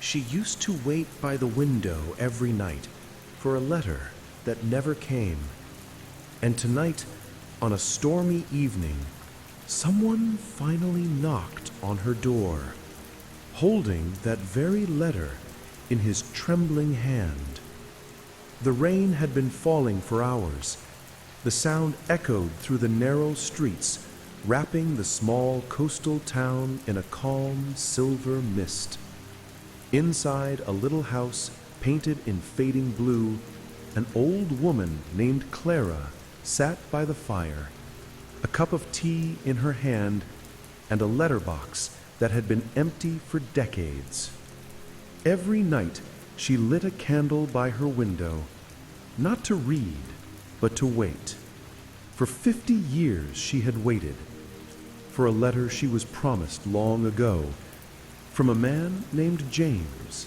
She used to wait by the window every night for a letter that never came. And tonight, on a stormy evening, someone finally knocked on her door, holding that very letter in his trembling hand. The rain had been falling for hours. The sound echoed through the narrow streets, wrapping the small coastal town in a calm silver mist. Inside a little house painted in fading blue, an old woman named Clara sat by the fire, a cup of tea in her hand and a letterbox that had been empty for decades. Every night she lit a candle by her window, not to read, but to wait. For 50 years she had waited, for a letter she was promised long ago, from a man named James.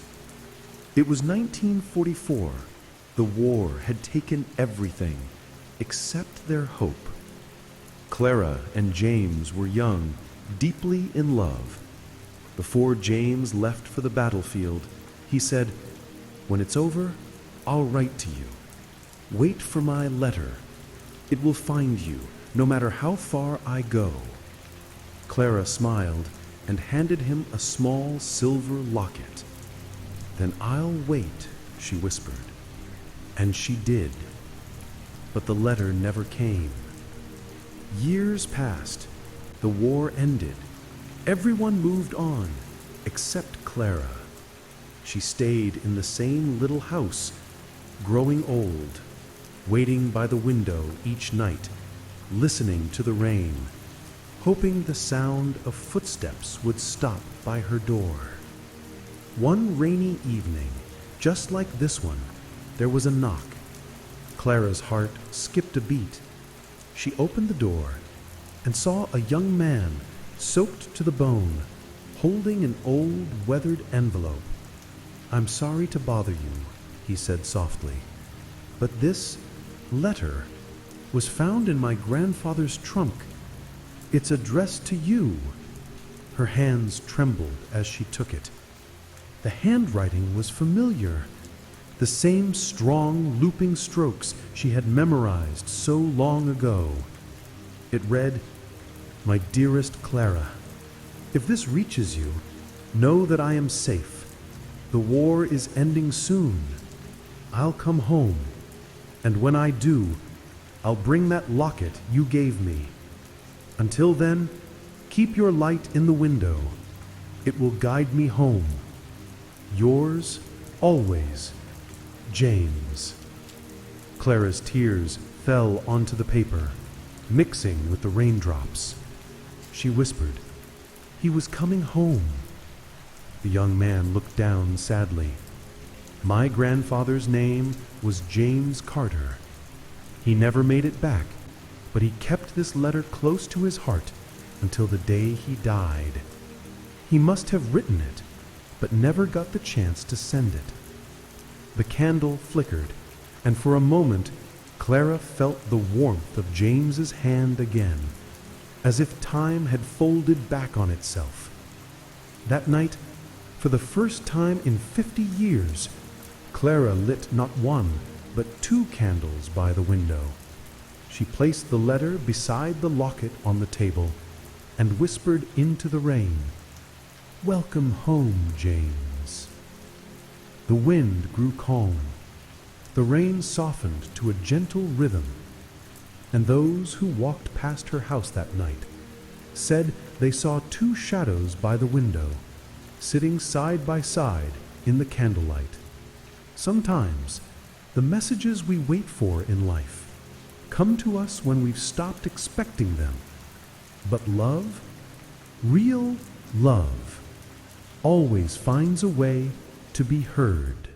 It was 1944. The war had taken everything except their hope. Clara and James were young, deeply in love. Before James left for the battlefield, he said, "When it's over, I'll write to you. Wait for my letter. It will find you, no matter how far I go." Clara smiled and handed him a small silver locket. "Then I'll wait," she whispered. And she did. But the letter never came. Years passed. The war ended. Everyone moved on, except Clara. She stayed in the same little house, growing old, waiting by the window each night, listening to the rain, hoping the sound of footsteps would stop by her door. One rainy evening, just like this one, there was a knock. Clara's heart skipped a beat. She opened the door and saw a young man, soaked to the bone, holding an old, weathered envelope. "I'm sorry to bother you," he said softly, "but this letter was found in my grandfather's trunk. It's addressed to you." Her hands trembled as she took it. The handwriting was familiar, the same strong, looping strokes she had memorized so long ago. It read, "My dearest Clara, if this reaches you, know that I am safe. The war is ending soon. I'll come home, and when I do, I'll bring that locket you gave me. Until then, keep your light in the window. It will guide me home. Yours, always, James." Clara's tears fell onto the paper, mixing with the raindrops. She whispered, "He was coming home." The young man looked down sadly. "My grandfather's name was James Carter. He never made it back, but he kept this letter close to his heart until the day he died. He must have written it, but never got the chance to send it." The candle flickered, and for a moment Clara felt the warmth of James's hand again, as if time had folded back on itself. That night, for the first time in 50 years, Clara lit not one, but 2 candles by the window. She placed the letter beside the locket on the table and whispered into the rain, "Welcome home, James." The wind grew calm. The rain softened to a gentle rhythm, and those who walked past her house that night said they saw 2 shadows by the window, sitting side by side in the candlelight. Sometimes the messages we wait for in life come to us when we've stopped expecting them. But love, real love, always finds a way to be heard.